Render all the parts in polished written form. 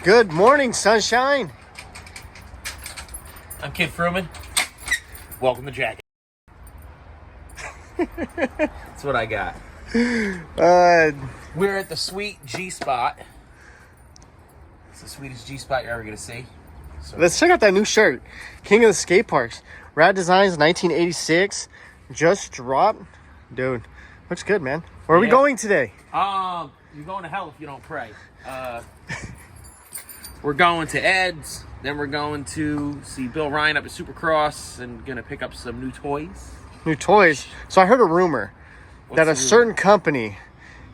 Good morning, sunshine. I'm Kid Fruman. Welcome to Jacket. That's what I got. We're at the sweet G spot. It's the sweetest G spot you're ever gonna see. So Let's check out that new shirt. King of the Skate Parks. Rad Designs 1986. Just dropped. Dude, looks good, man. Where are we going today? You're going to hell if you don't pray. We're going to Ed's. Then we're going to see Bill Ryan up at Supercross and gonna pick up some new toys. New toys. So I heard a rumor that a certain company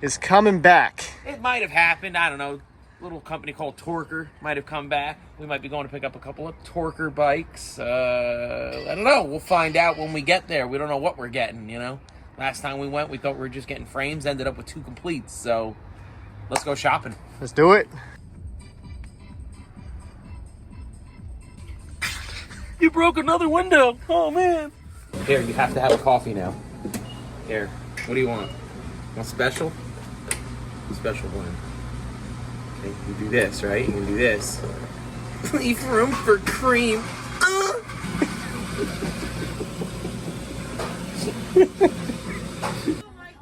is coming back. It might have happened. I don't know. A little company called Torker might have come back. We might be going to pick up a couple of Torker bikes. I don't know. We'll find out when we get there. We don't know what we're getting, you know. Last time we went, we thought we were just getting frames. Ended up with 2 completes. So let's go shopping. Let's do it. You broke another window. Oh, man. Here, you have to have a coffee now. Here. What do you want? Want special? Special one. Okay, you do this, right? You can do this. Leave room for cream.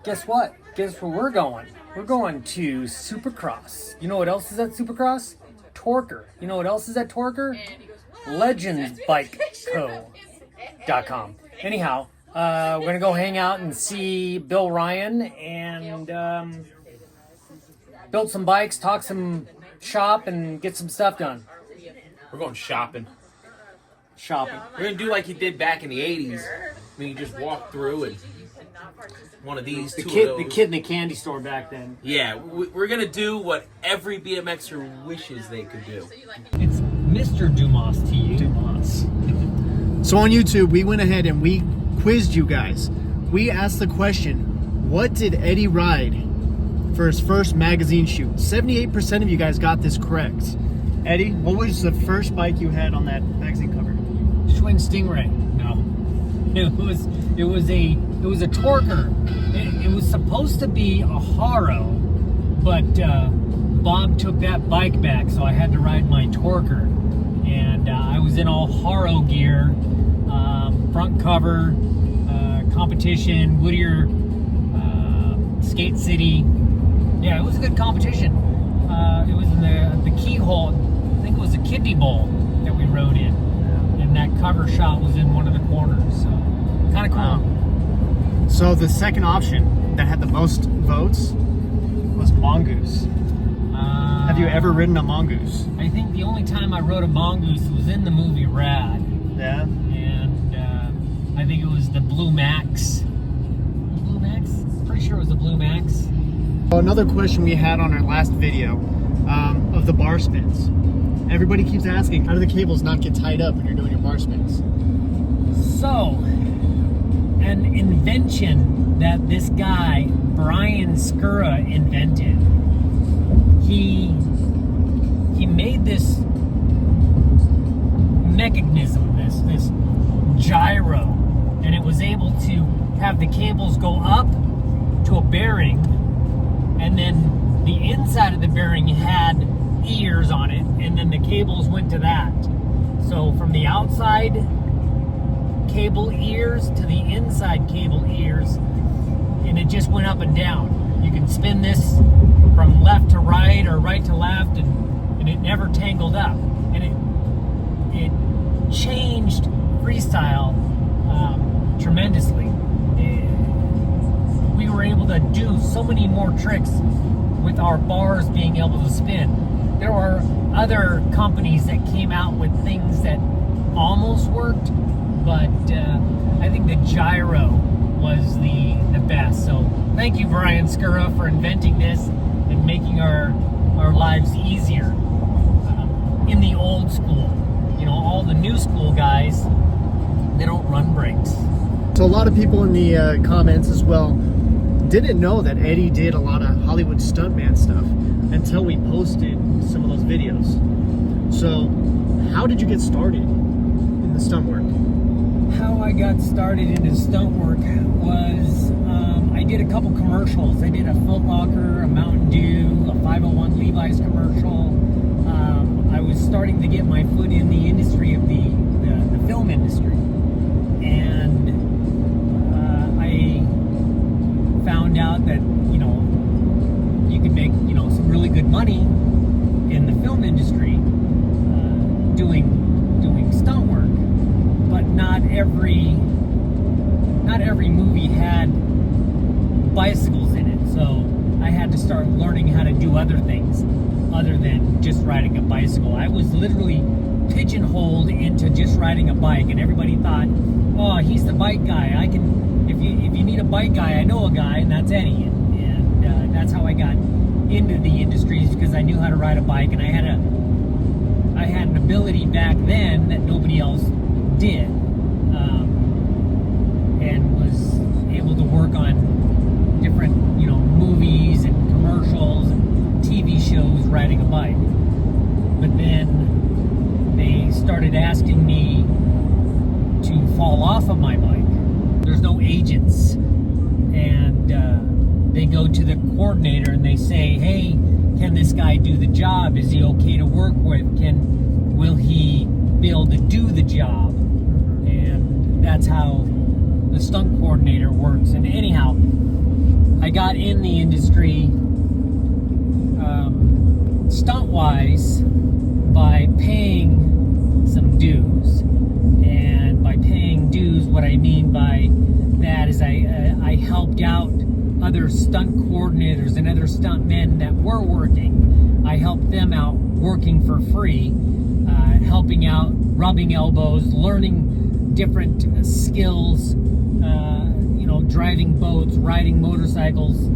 Guess what? Guess where we're going? We're going to Supercross. You know what else is at Supercross? Torker. You know what else is at Torker? LegendsBikeCo.com. Anyhow, we're going to go hang out and see Bill Ryan and build some bikes, talk some shop, and get some stuff done. We're going shopping. Shopping. We're going to do like you did back in the 80s. I mean, you just walk through and one of these, The two kid of those. in the candy store back then. Yeah, we're going to do what every BMXer wishes they could do. It's Mr. Dumas to you. Dumas. So on YouTube, we went ahead and we quizzed you guys. We asked the question, what did Eddie ride for his first magazine shoot? 78% of you guys got this correct. Eddie, what was the first bike you had on that magazine cover? Twin Stingray. No. It was a Torker. It was supposed to be a Haro, but Bob took that bike back, so I had to ride my Torker. And I was in all Haro gear, front cover, competition, Whittier, Skate City. Yeah, it was a good competition. It was in the Keyhole. I think it was a kidney bowl that we rode in, and that cover shot was in one of the corners. So kind of cool. Wow. So the second option that had the most votes was Mongoose. Have you ever ridden a Mongoose? I think the only time I rode a Mongoose was in the movie Rad. Yeah. And I think it was the Blue Max. Blue Max? Pretty sure it was the Blue Max. Another question we had on our last video of the bar spins. Everybody keeps asking, how do the cables not get tied up when you're doing your bar spins? So, an invention that this guy, Brian Skura, invented. He made this mechanism, this gyro, and it was able to have the cables go up to a bearing, and then the inside of the bearing had ears on it, and then the cables went to that. So from the outside cable ears to the inside cable ears, and it just went up and down. You can spin this from left to right or right to left, and it never tangled up. And it changed freestyle tremendously. We were able to do so many more tricks with our bars being able to spin. There are other companies that came out with things that almost worked, but I think the gyro was the best. So thank you, Brian Skura, for inventing this and making our lives easier. In the old school, you know, all the new school guys, they don't run brakes. So a lot of people in the comments as well didn't know that Eddie did a lot of Hollywood stuntman stuff until we posted some of those videos. So how did you get started in the stunt work? How I got started into stunt work was I did a couple commercials. I did a Foot Locker, a Mountain Dew, a 501 Levi's commercial. starting to get my foot in the industry of the film industry. And I found out that, you know, you could make, you know, some really good money in the film industry doing stunt work, but not every movie had bicycles in it. So I had to start learning how to do other things other than just riding a bicycle. I was literally pigeonholed into just riding a bike, and everybody thought, oh, he's the bike guy. I can, if you need a bike guy, I know a guy, and that's Eddie. And that's how I got into the industries, because I knew how to ride a bike, and I had an ability back then that nobody else did, and was able to work on different, you know, movies and commercials and TV shows riding a bike. But then they started asking me to fall off of my bike. There's no agents, and they go to the coordinator and they say, hey, can this guy do the job? Is he okay to work with? Will he be able to do the job? And that's how the stunt coordinator works. And anyhow, I got in the industry stunt-wise by paying some dues. And by paying dues, what I mean by that is I helped out other stunt coordinators and other stunt men that were working. I helped them out working for free, helping out, rubbing elbows, learning different skills, you know, driving boats, riding motorcycles,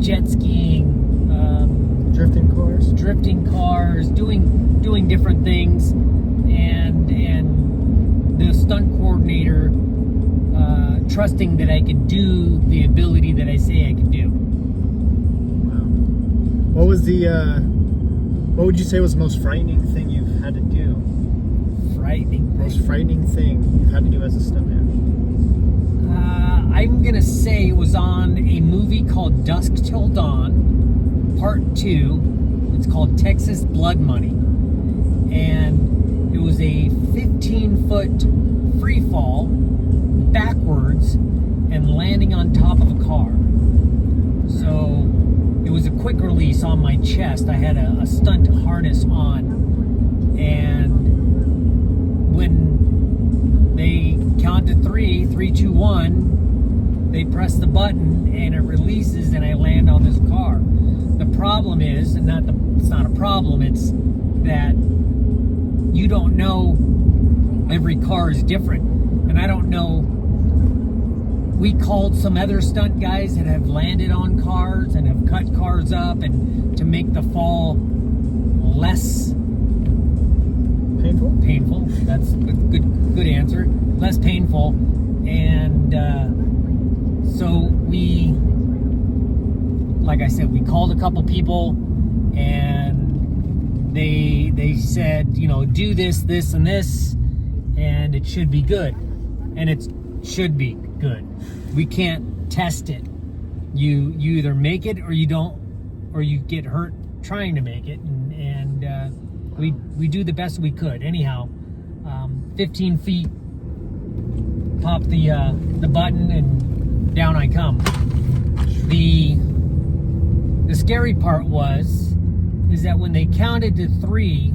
jet skiing, drifting cars, doing different things, and the stunt coordinator trusting that I could do the ability that I say I could do. Wow. What was what would you say was the most frightening thing you've had to do? Most frightening thing you've had to do as a stuntman? I'm gonna say it was on a movie called Dusk Till Dawn, Part 2. It's called Texas Blood Money, and it was a 15-foot free fall backwards and landing on top of a car. So it was a quick release on my chest. I had a stunt harness on, and when they count to 3, 3, 2, 1, they press the button and it releases and I land on this car. The problem is, and it's not a problem, it's that you don't know, every car is different. And I don't know, we called some other stunt guys that have landed on cars and have cut cars up and to make the fall less painful. That's a good answer. Less painful. And so we, like I said, we called a couple people, and they said, you know, do this, this, and this, and it should be good. And it should be good. We can't test it. You either make it or you don't, or you get hurt trying to make it. And we do the best we could. Anyhow, 15 feet, pop the button, and down I come. The scary part is that when they counted to 3,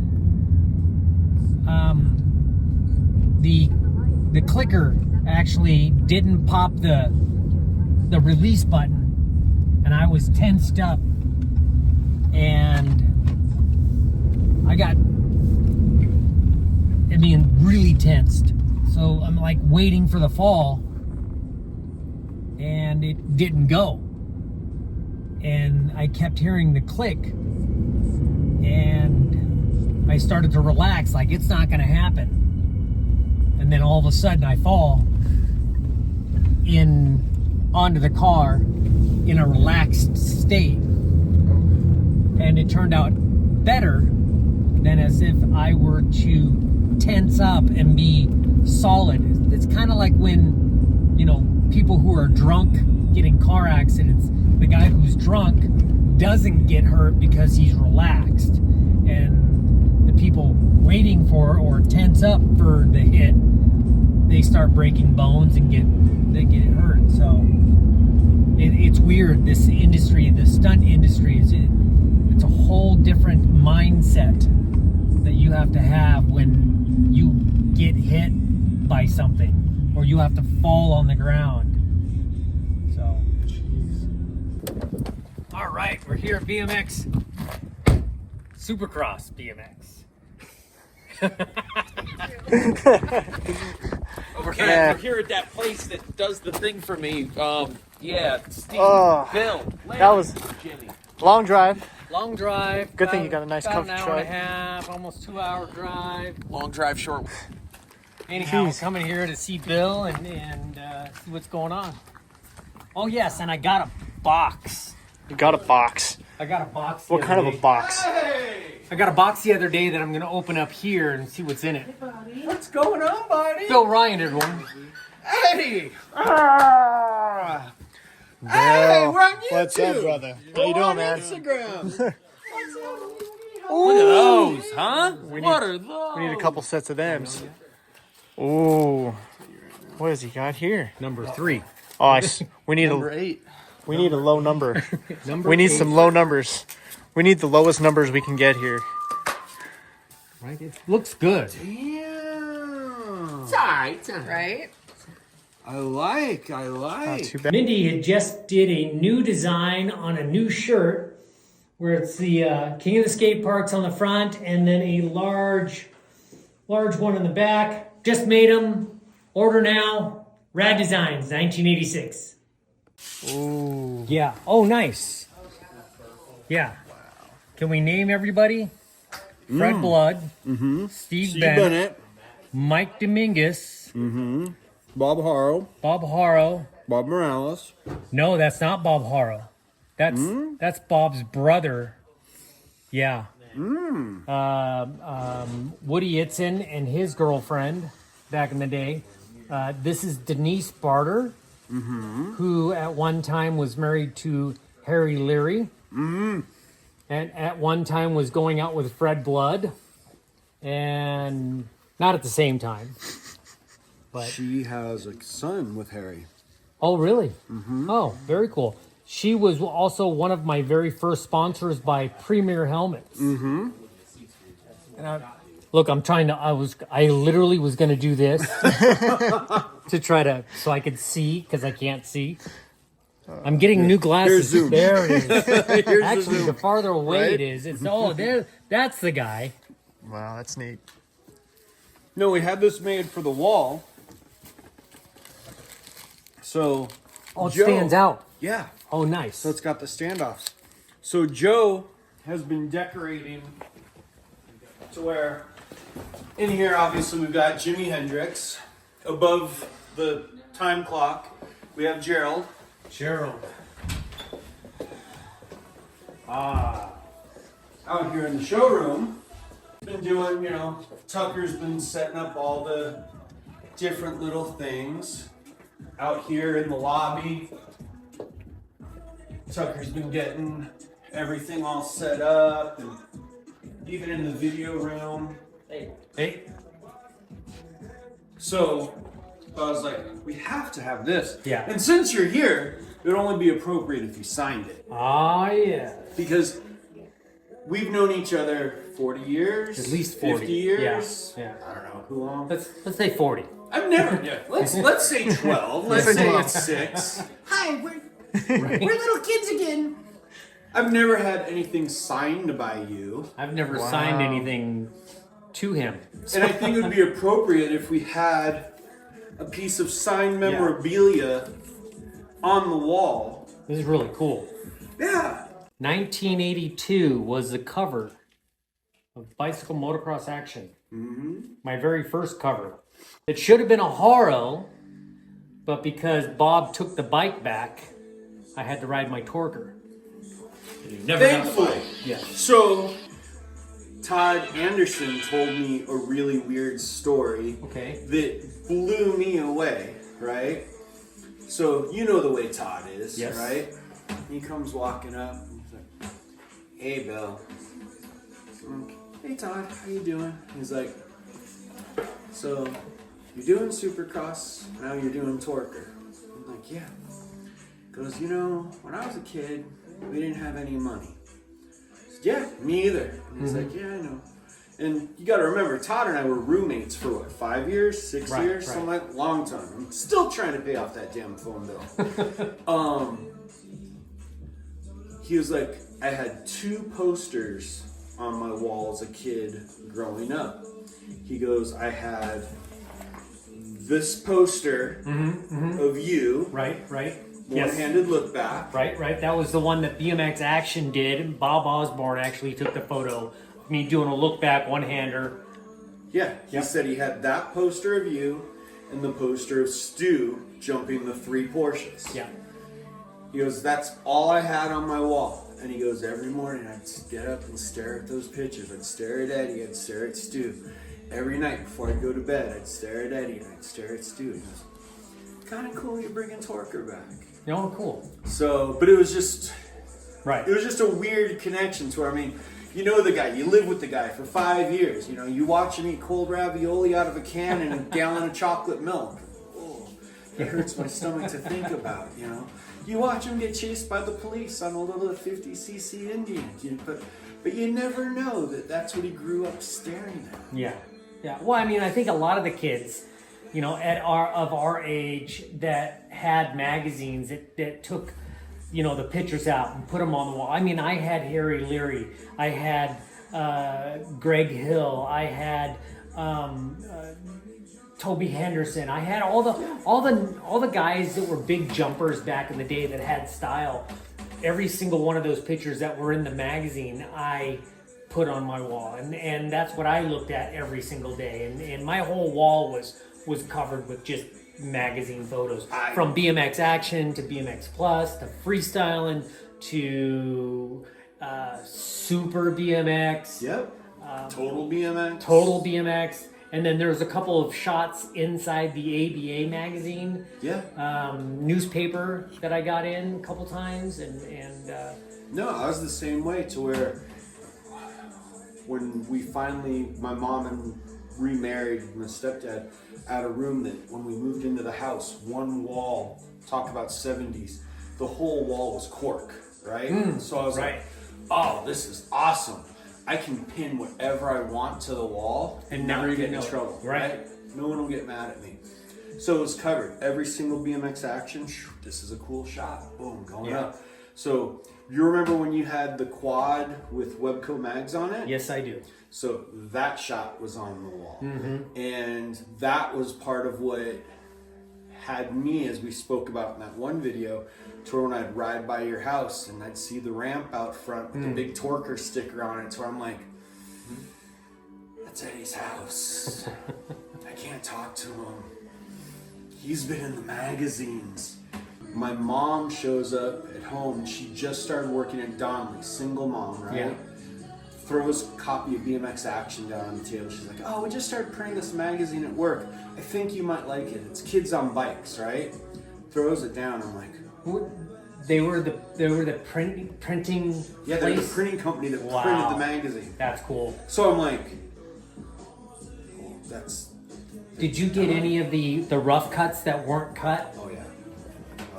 the clicker actually didn't pop the release button, and I was tensed up, and I got, really tensed. So I'm like waiting for the fall, and it didn't go. And I kept hearing the click, and I started to relax, like it's not gonna happen. And then all of a sudden I fall onto the car in a relaxed state. And it turned out better than as if I were to tense up and be solid. It's kind of like when, people who are drunk get in car accidents. The guy who's drunk doesn't get hurt because he's relaxed. And for or tense up for the hit, they start breaking bones and they get hurt. So it's weird. This industry, the stunt industry, it's a whole different mindset that you have to have when you get hit by something or you have to fall on the ground. So, all right, we're here at BMX, Supercross Bmx. We're here at that place that does the thing for me. Yeah, Steve, Bill, Larry, that was Jimmy. long drive. Long drive. Good thing you got a nice comfy an hour truck. and a half, almost 2 hour drive. Long drive, short. Anyhow, Jeez. coming here to see Bill and see what's going on. Oh yes, and I got a box. You got a box. I got a box. What kind of a box? I got a box the other day that I'm gonna open up here and see what's in it. What's going on, buddy? Bill Ryan did one. Hey! Hey, we're on YouTube. What's up, brother? How you doing, man? Instagram. Look at those, huh? What are those? We need a couple sets of them. Ooh, what has he got here? Number 3. Oh, we need Number a 8. we need a low number. Number We need 8. some low numbers. We need the lowest numbers we can get here. Right? It looks good. Damn. It's alright. Right? I like. Not too bad. Mindy had just did a new design on a new shirt where it's the King of the Skate Parks on the front and then a large one in the back. Just made them. Order now. Rad Designs, 1986. Ooh. Yeah. Oh, nice. Yeah. Can we name everybody? Fred Blood, Steve Bennett, Mike Dominguez, Bob Harrow, Bob Harrow. Bob Morales. No, that's not Bob Harrow. That's Bob's brother. Yeah. Woody Itzen and his girlfriend back in the day. This is Denise Barter, who at one time was married to Harry Leary, and at one time was going out with Fred Blood, and not at the same time. But She has a son with Harry. oh, really? Oh, very cool. She was also one of my very first sponsors by Premier Helmets. And look, I'm trying to. I literally was going to do this to try to so I could see because I can't see. I'm getting new glasses. Here's zoom. There it is. Here's Actually, zoom. the farther away Right? it is, it's there. That's the guy. Wow, that's neat. No, we had this made for the wall. So, Oh, it Joe- stands out. yeah. Oh, nice. So it's got the standoffs. So Joe has been decorating to where in here, obviously, we've got Jimi Hendrix. Above the time clock, we have Gerald. Gerald. Out here in the showroom, been doing, Tucker's been setting up all the different little things. Out here in the lobby, Tucker's been getting everything all set up, and even in the video room. Hey. So I was like, we have to have this. Yeah. And since you're here, it would only be appropriate if you signed it. Ah, yeah. Because we've known each other 40 years. At least 40. 50 years. Yeah. I don't know who long. Let's say 40. I've never. Yeah. Let's say 12. Let's say it's 6. Hi, we're little kids again. I've never had anything signed by you, I've never signed anything to him. and I think it would be appropriate if we had a piece of signed memorabilia on the wall. This is really cool. Yeah. 1982 was the cover of Bicycle Motocross Action. My very first cover. It should have been a Haro, but because Bob took the bike back, I had to ride my Torker. You never got the Thankfully. bike. Yeah. So, Todd Anderson told me a really weird story Okay. that blew me away, right? So, you know the way Todd is, Yes. right? He comes walking up and he's like, hey, Bill. I'm like, hey, Todd, how you doing? He's like, so you're doing Supercross, now you're doing Torker. I'm like, yeah. Goes, you know, when I was a kid, we didn't have any money. I said, yeah, me either. And he's like, yeah, I know. And you got to remember, Todd and I were roommates for what, 5 years, 6 years, something like, long time. I'm still trying to pay off that damn phone bill. He was like, I had 2 posters on my wall as a kid growing up. He goes, I had this poster of you. Right. One-handed look back. Right. That was the one that BMX Action did. Bob Osborne actually took the photo of me doing a look back one-hander. Yeah, he said he had that poster of you and the poster of Stu jumping the 3 Porsches. Yeah. He goes, that's all I had on my wall. And he goes, every morning I'd get up and stare at those pictures. I'd stare at Eddie, I'd stare at Stu. Every night before I'd go to bed, I'd stare at Eddie and I'd stare at Stu. He goes, kind of cool you're bringing Torker back. Oh, cool. So, but it was just, Right. it was just a weird connection to where, I mean, you know the guy, you live with the guy for 5 years. You know, you watch him eat cold ravioli out of a can and a gallon of chocolate milk. Oh, it hurts my stomach to think about, you know. You watch him get chased by the police on a little 50cc Indian, but you never know that that's what he grew up staring at. Yeah. Well, I mean, I think a lot of the kids, you know, of our age that had magazines that took, you know, the pictures out and put them on the wall. I mean, I had Harry Leary, I had Greg Hill, I had Toby Henderson. I had all the guys that were big jumpers back in the day that had style. Every single one of those pictures that were in the magazine, I put on my wall, and that's what I looked at every single day. And my whole wall was covered with just magazine photos, from BMX Action to BMX Plus to freestyling to Super BMX. Yep. Total BMX. Total BMX. And then there's a couple of shots inside the ABA magazine. Yeah. Newspaper that I got in a couple times, and No, I was the same way, to where when we finally, my mom and remarried, my stepdad, had a room that when we moved into the house, one wall, talk about 70s, the whole wall was cork, right? So I was like, oh, this is awesome. I can pin whatever I want to the wall and never get in trouble, right? No one will get mad at me. So it was covered. Every single BMX Action, this is a cool shot. Boom, going up. So you remember when you had the quad with Webco mags on it? Yes, I do. So that shot was on the wall. And that was part of what had me, as we spoke about in that one video, to where when I'd ride by your house and I'd see the ramp out front with the big Torker sticker on it, so I'm like, that's Eddie's house. I can't talk to him. He's been in the magazines. My mom shows up at home. She just started working at Donnelly, single mom, right? Yeah. Throws a copy of BMX Action down on the table. She's like, oh, we just started printing this magazine at work. I think you might like it. It's Kids on Bikes, right? Throws it down. I'm like, they were the printing. yeah, they're the printing company that printed the magazine. That's cool. So I'm like, oh, that's. Did you get any of the rough cuts that weren't cut? Oh yeah.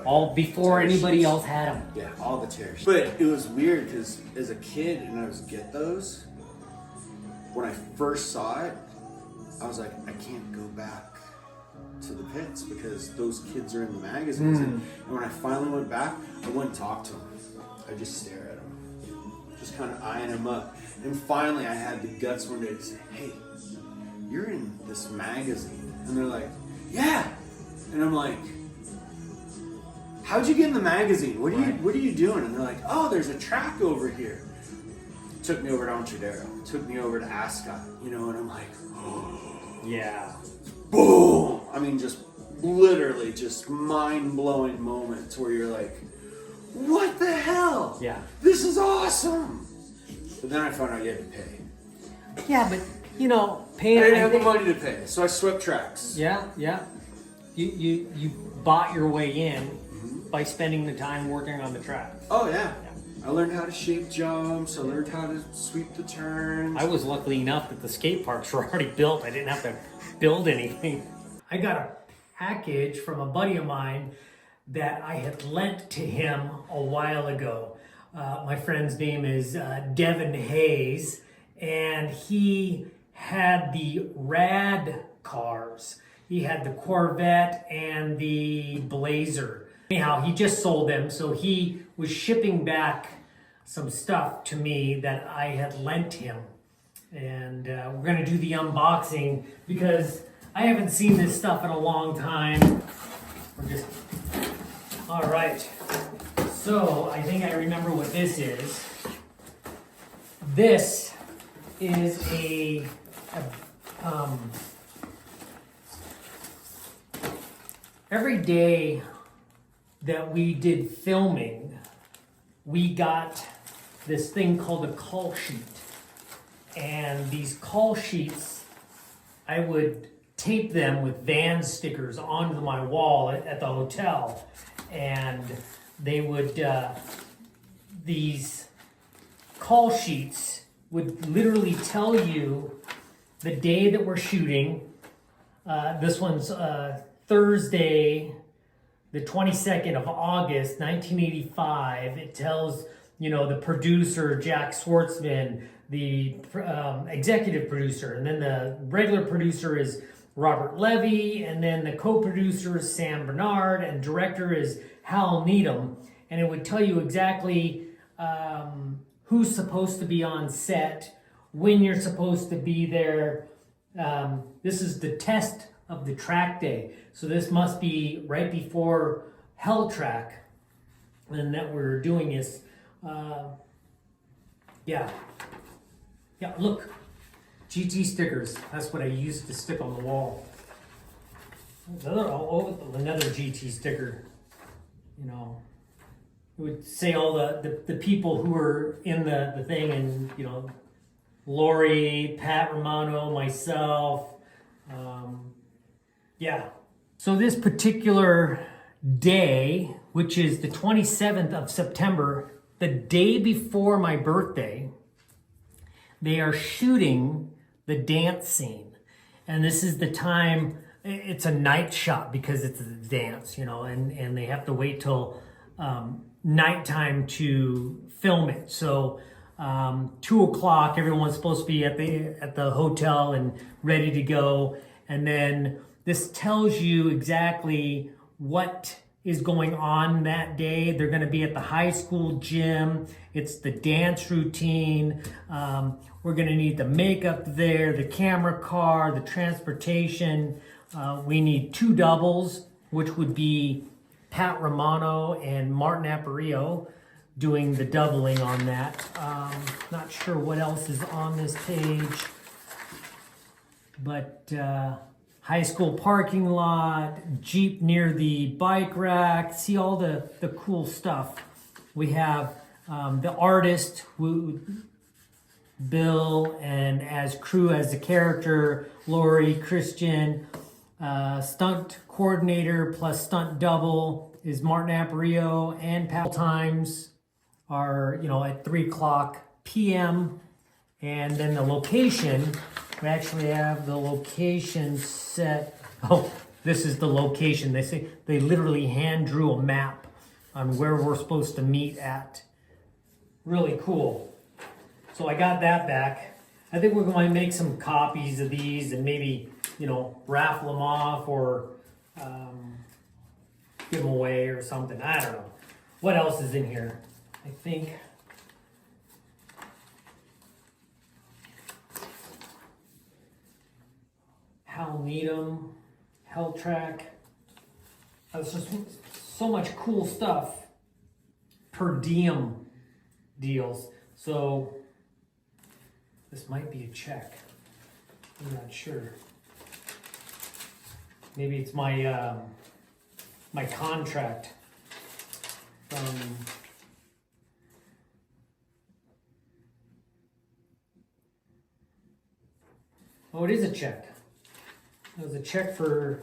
All before anybody else had them. Yeah, all the tears. But it was weird because as a kid, and I was get those. When I first saw it, I was like, I can't go back to the pits because those kids are in the magazines. And when I finally went back, I wouldn't talk to them. I just stare at them, just kind of eyeing them up. And finally, I had the guts one day to say, "Hey, you're in this magazine," and they're like, "Yeah," and I'm like, how'd you get in the magazine? What are you doing? And they're like, oh, there's a track over here. Took me over to Onchadero. Took me over to Ascot. You know, and I'm like, oh. Yeah. Boom! I mean, just literally just mind-blowing moments where you're like, what the hell? Yeah. This is awesome! But then I found out you had to pay. Yeah, but, you know, paying... I didn't have the money to pay, so I swept tracks. Yeah. You bought your way in by spending the time working on the track. Oh, yeah. I learned how to shape jumps. I learned how to sweep the turns. I was lucky enough that the skate parks were already built. I didn't have to build anything. I got a package from a buddy of mine that I had lent to him a while ago. My friend's name is Devin Hayes, and he had the rad cars. He had the Corvette and the Blazer. Anyhow, he just sold them, so he was shipping back some stuff to me that I had lent him. And we're gonna do the unboxing because I haven't seen this stuff in a long time. All right. So I think I remember what this is. This is every day that we did filming, we got this thing called a call sheet. And these call sheets, I would tape them with van stickers onto my wall at the hotel. And they would, these call sheets would literally tell you the day that we're shooting. This one's Thursday, the 22nd of August, 1985. It tells, you know, the producer, Jack Schwartzman, the executive producer, and then the regular producer is Robert Levy, and then the co-producer is Sam Bernard, and director is Hal Needham. And it would tell you exactly who's supposed to be on set, when you're supposed to be there. This is the test of the track day. So this must be right before Hell Track. And that we're doing is, yeah, look, GT stickers. That's what I used to stick on the wall. Another GT sticker, you know. It would say all the people who were in the thing, and, you know, Lori, Pat Romano, myself, yeah. So this particular day, which is the 27th of September, the day before my birthday, they are shooting the dance scene. And this is the time, it's a night shot because it's a dance, you know, and they have to wait till nighttime to film it. So 2 o'clock, everyone's supposed to be at the hotel and ready to go. And then this tells you exactly what is going on that day. They're going to be at the high school gym. It's the dance routine. We're going to need the makeup there, the camera car, the transportation. We need 2 doubles, which would be Pat Romano and Martin Aparicio doing the doubling on that. Not sure what else is on this page, but high school parking lot, Jeep near the bike rack. See all the cool stuff. We have the artist, Bill, and as crew, as the character, Lori, Christian. Stunt coordinator plus stunt double is Martin Aparicio, and Pat times are, you know, at 3 o'clock p.m. And then the location, we actually have the location set. Oh, this is the location. They literally hand drew a map on where we're supposed to meet at. Really cool. So I got that back. I think we're going to make some copies of these and maybe, you know, raffle them off or give them away or something. I don't know. What else is in here? I think Hal Needham, Hell Track. There's just so much cool stuff. Per diem deals. So this might be a check. I'm not sure. Maybe it's my my contract from oh, it is a check. It was a check for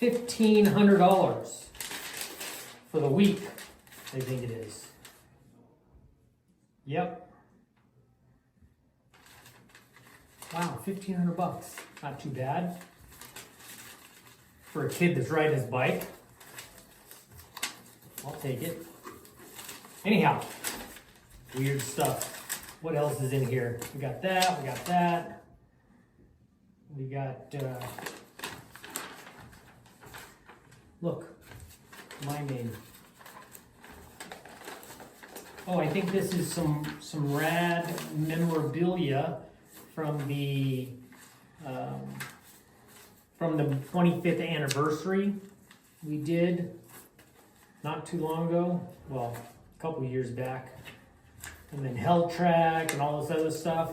$1,500 for the week, I think it is. Yep. Wow, $1,500. Not too bad. For a kid that's riding his bike. I'll take it. Anyhow, weird stuff. What else is in here? We got that, we got that. We got, look, my name. Oh, I think this is some rad memorabilia from the 25th anniversary we did not too long ago. Well, a couple years back. And then Hell Track and all this other stuff.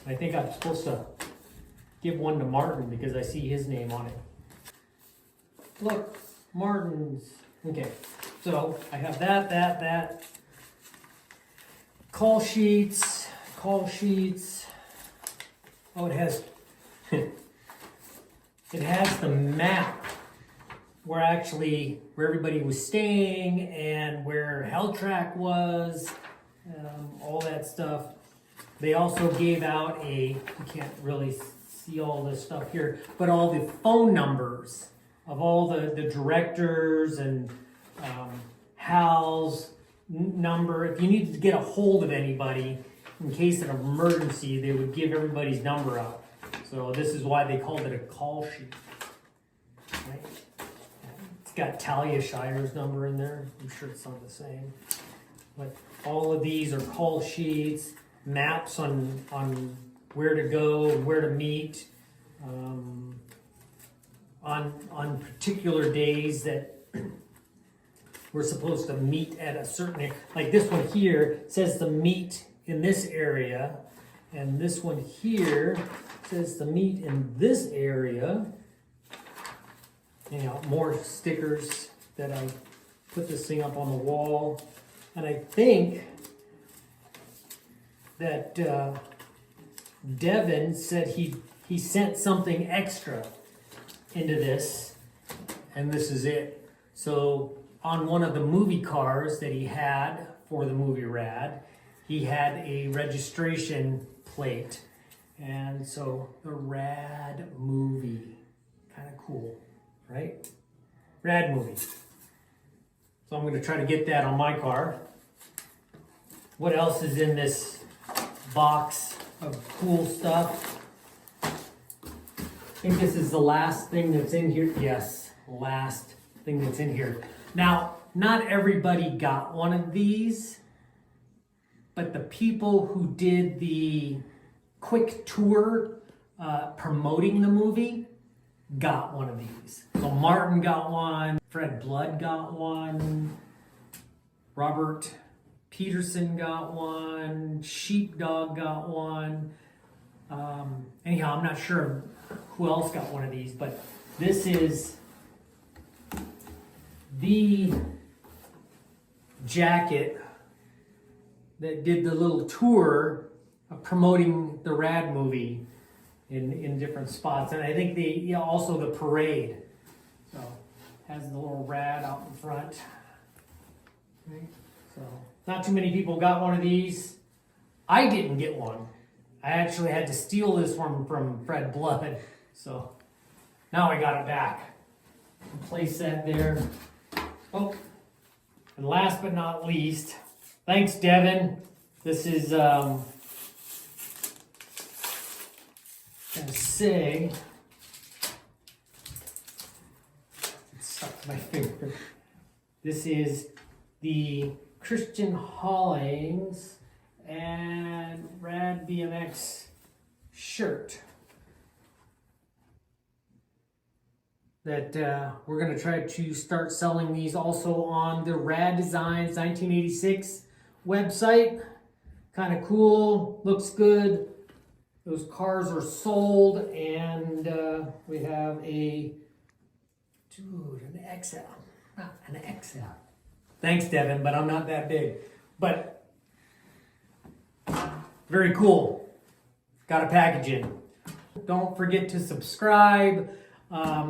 I think I'm supposed to give one to Martin because I see his name on it. Look, Martin's. Okay, so I have that. Call sheets. Oh, it has it has the map where everybody was staying and where Hell Track was, all that stuff. They also gave out you can't really see all this stuff here, but all the phone numbers of all the directors and Hal's number. If you needed to get a hold of anybody in case of an emergency, they would give everybody's number out. So this is why they called it a call sheet. Right? It's got Talia Shire's number in there. I'm sure it's not the same. But all of these are call sheets, maps on where to go, where to meet, on particular days that we're supposed to meet at a certain, like this one here says to meet in this area, and this one here says to meet in this area. Anyhow, more stickers that I put this thing up on the wall. And I think that Devin said he sent something extra into this, and this is it. So on one of the movie cars that he had for the movie Rad, he had a registration plate. And so the Rad movie, kind of cool, right? Rad movie. So I'm going to try to get that on my car. What else is in this box of cool stuff? I think this is the last thing that's in here. Yes, last thing that's in here. Now, not everybody got one of these, but the people who did the quick tour promoting the movie got one of these. So Martin got one, Fred Blood got one, Robert Peterson got one, Sheepdog got one. Anyhow, I'm not sure who else got one of these, but this is the jacket that did the little tour of promoting the Rad movie in different spots. And I think also the parade. So has the little Rad out in front. Okay. So not too many people got one of these. I didn't get one. I actually had to steal this one from Fred Blood. So now I got it back. Place that there. Oh, and last but not least, thanks Devin. This is gonna say, it stuck to my finger. This is the Christian Hollings and Rad Bmx shirt that we're going to try to start selling these also on the Rad Designs 1986 website. Kind of cool, looks good. Those cars are sold, and we have an XL, not an XL. Thanks, Devin, but I'm not that big. But very cool. Got a package in. Don't forget to subscribe,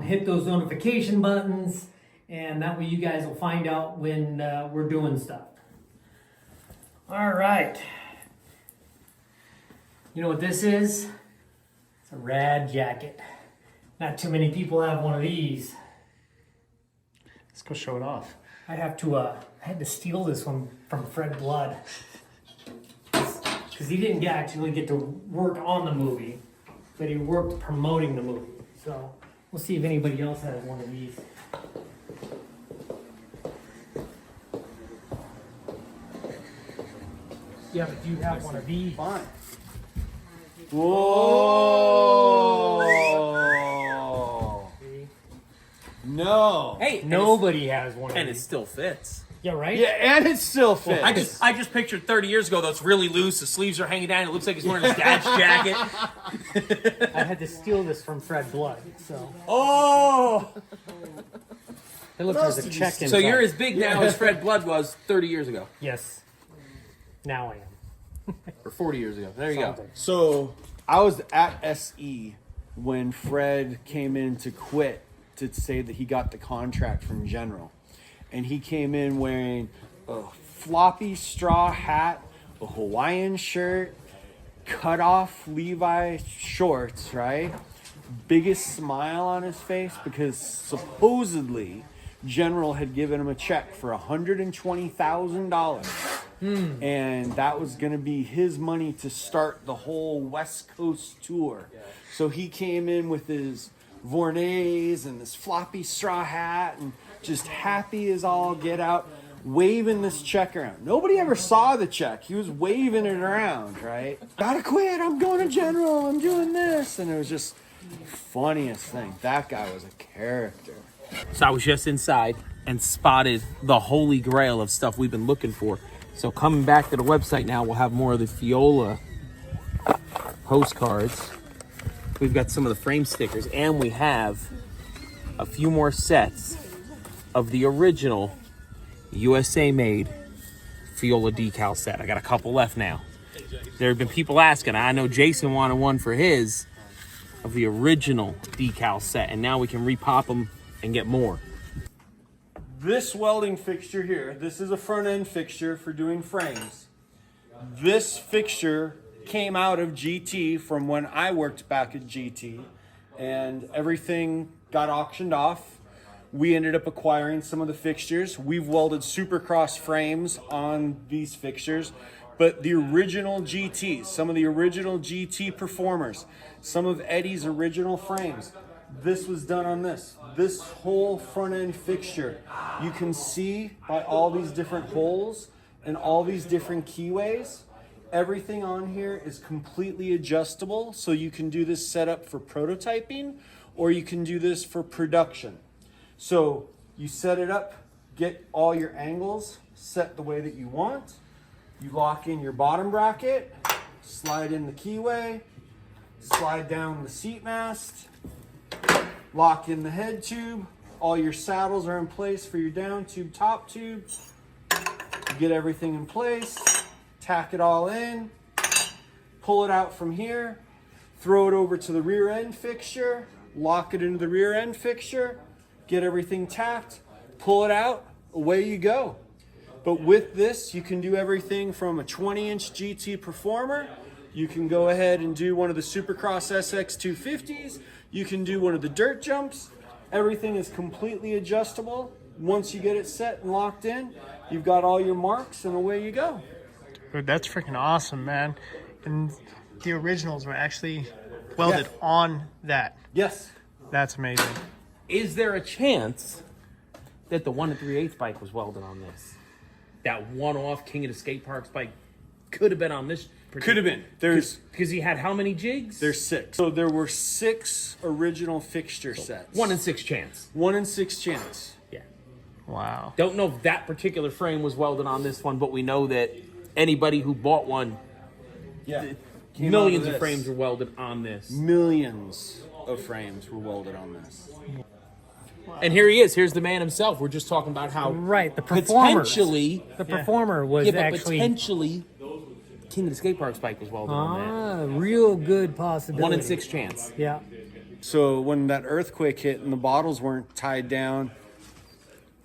hit those notification buttons, and that way you guys will find out when we're doing stuff. All right. You know what this is? It's a rad jacket. Not too many people have one of these. Let's go show it off. I had to steal this one from Fred Blood. Because he didn't actually get to work on the movie, but he worked promoting the movie. So we'll see if anybody else has one of these. Yeah, but do you have one of these? Fine. Whoa! See? No. Hey, Nobody has one of and it these. still fits. Yeah, right? Yeah, and it still fits. I just pictured 30 years ago that's really loose. The sleeves are hanging down. It looks like he's wearing his dad's jacket. I had to steal this from Fred Blood, so. Oh! It looks else like a did you check steal? in. So you're as big now as Fred Blood was 30 years ago. Yes. Now I am. Or 40 years ago. There you go. Something. So I was at SE when Fred came in to quit to say that he got the contract from General. And he came in wearing a floppy straw hat, a Hawaiian shirt, cut off Levi shorts, right? Biggest smile on his face because supposedly General had given him a check for $120,000. And that was going to be his money to start the whole West Coast tour. So he came in with his Vornays and this floppy straw hat and just happy as all get out, waving this check around. Nobody ever saw the check. He was waving it around, right? Gotta quit. I'm going to General. I'm doing this. And it was just the funniest thing. That guy was a character. So I was just inside and spotted the holy grail of stuff we've been looking for. So coming back to the website now, we'll have more of the Fiola postcards. We've got some of the frame stickers, and we have a few more sets of the original USA-made Fiola decal set. I got a couple left now. There have been people asking. I know Jason wanted one for his of the original decal set, and now we can repop them and get more. This welding fixture here, this is a front end fixture for doing frames. This fixture came out of GT from when I worked back at GT, and everything got auctioned off. We ended up acquiring some of the fixtures. We've welded Supercross frames on these fixtures, but the original GTs, some of the original GT performers, some of Eddie's original frames, this was done on this. This whole front end fixture, you can see by all these different holes and all these different keyways, everything on here is completely adjustable. So you can do this setup for prototyping or you can do this for production. So you set it up, get all your angles set the way that you want. You lock in your bottom bracket, slide in the keyway, slide down the seat mast, lock in the head tube. All your saddles are in place for your down tube, top tube. You get everything in place, tack it all in, pull it out from here, throw it over to the rear end fixture, lock it into the rear end fixture, get everything tacked, pull it out, away you go. But with this, you can do everything from a 20-inch GT Performer. You can go ahead and do one of the Supercross SX 250s. You can do one of the dirt jumps. Everything is completely adjustable. Once you get it set and locked in, you've got all your marks and away you go. Dude, that's freaking awesome, man. And the originals were actually welded on that. Yes. That's amazing. Is there a chance that the 1 3/8 bike was welded on this? That one-off King of the Skate Parks bike could have been on this. Could have been. There's Because he had how many jigs? There's 6. So there were 6 original fixture sets. 1 in 6 chance. 1 in 6 chance. Yeah. Wow. Don't know if that particular frame was welded on this one, but we know that anybody who bought one, Yeah. millions of frames were welded on this. Millions of frames were welded on this. And here he is. Here's the man himself. We're just talking about how Right, the performer. potentially, The performer was but actually potentially, King of the Skate Parks bike was welded on real good possibility. that. 1 in 6 chance. Yeah. So when that earthquake hit and the bottles weren't tied down,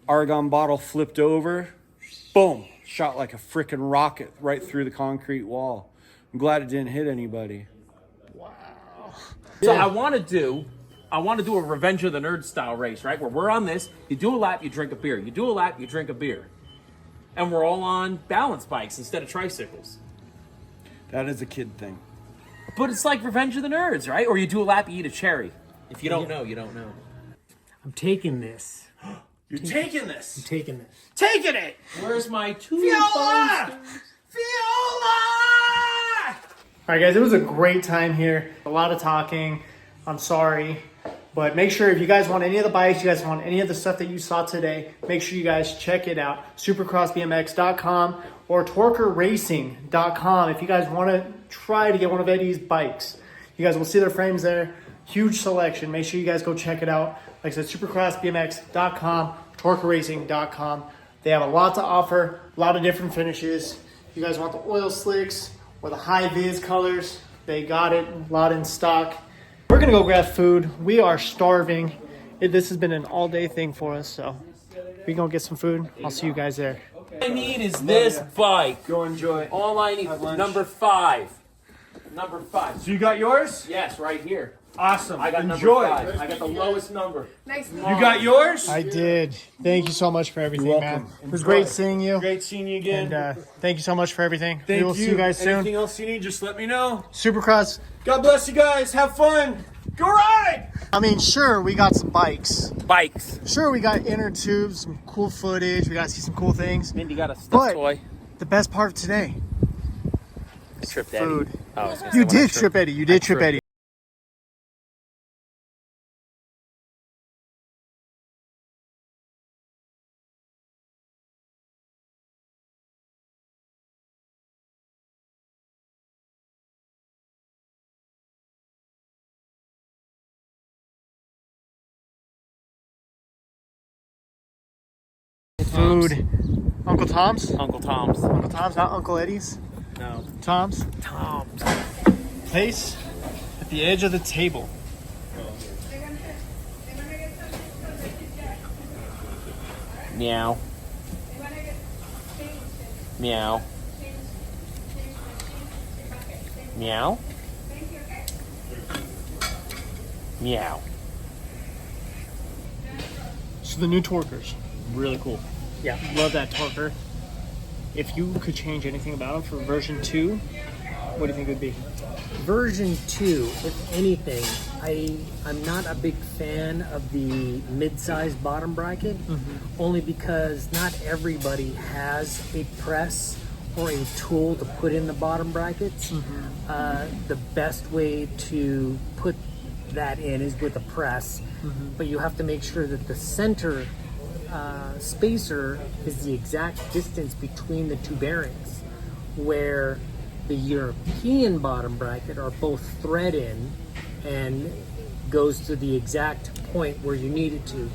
argon bottle flipped over, boom, shot like a freaking rocket right through the concrete wall. I'm glad it didn't hit anybody. So I want to do a Revenge of the Nerds style race, right? Where we're on this, you do a lap, you drink a beer. You do a lap, you drink a beer. And we're all on balance bikes instead of tricycles. That is a kid thing. But it's like Revenge of the Nerds, right? Or you do a lap, you eat a cherry. If you don't know, you don't know. I'm taking this. You're taking this. I'm taking this. Taking it. Where's my two Viola! All right, guys, it was a great time here. A lot of talking. I'm sorry. But make sure if you guys want any of the bikes, you guys want any of the stuff that you saw today, make sure you guys check it out. Supercrossbmx.com or torkerracing.com if you guys want to try to get one of Eddie's bikes. You guys will see their frames there. Huge selection. Make sure you guys go check it out. Like I said, supercrossbmx.com, torkerracing.com. They have a lot to offer, a lot of different finishes. If you guys want the oil slicks or the high vis colors, they got it, a lot in stock. We're gonna go grab food. We are starving. This has been an all-day thing for us, so we're gonna get some food. I'll see you guys there. All I need is this bike. Go enjoy. All I need is number 5. Number 5. So you got yours? Yes, right here. Awesome. I got enjoy. number 5. I got the lowest number. Nice. You got yours? I did. Thank you so much for everything, You're man. welcome. It was Enjoy. great seeing you. Great seeing you again. And thank you so much for everything. Thank we will see you guys soon. Anything else you need, just let me know. Supercross. God bless you guys. Have fun. Go ride. I mean, sure, we got some bikes. Bikes. Sure, we got inner tubes, some cool footage. We got to see some cool things. Mindy got a stuffed But toy. the best part of today, I tripped food. Eddie. Oh, I was gonna say You when I did trip Eddie. You did trip tripped. Eddie. Food. Uncle Tom's? Uncle Tom's. Uncle Tom's, not Uncle Eddie's. No. Tom's. Tom's. Place at the edge of the table. Meow. Meow. Meow. Meow. So the new Torkers. Really cool. Yeah, love that Torker. If you could change anything about them for version 2, what do you think it would be? Version 2, if anything, I'm not a big fan of the mid-sized bottom bracket, only because not everybody has a press or a tool to put in the bottom brackets. The best way to put that in is with a press, but you have to make sure that the center spacer is the exact distance between the two bearings, where the European bottom bracket are both thread in and goes to the exact point where you need it to.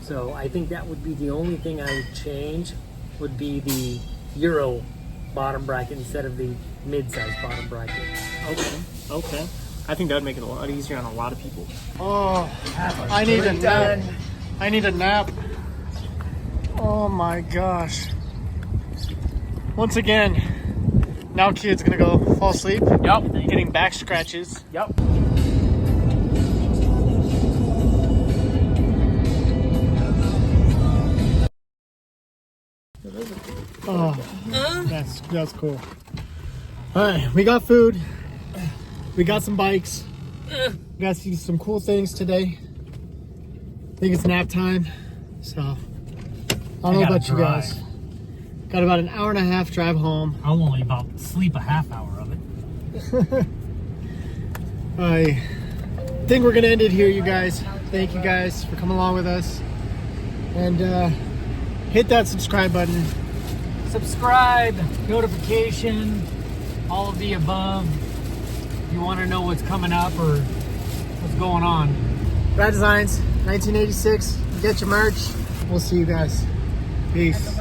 So I think that would be the only thing I would change, would be the Euro bottom bracket instead of the mid-size bottom bracket. Okay. I think that would make it a lot easier on a lot of people. Oh, I need a nap. I need a nap. Oh my gosh. Once again, now kid's gonna go fall asleep. Yep. Getting back scratches. Yep. Oh, that's cool. All right, we got food. We got some bikes. We got to see some cool things today. I think it's nap time, so I don't know about you guys. Got about an hour and a half drive home. I'll only about sleep a half hour of it. I think we're gonna end it here, you guys. Thank you guys for coming along with us, and hit that subscribe button. Subscribe, notification, all of the above. If you want to know what's coming up or what's going on. Rad Designs, 1986. Get your merch. We'll see you guys. Peace.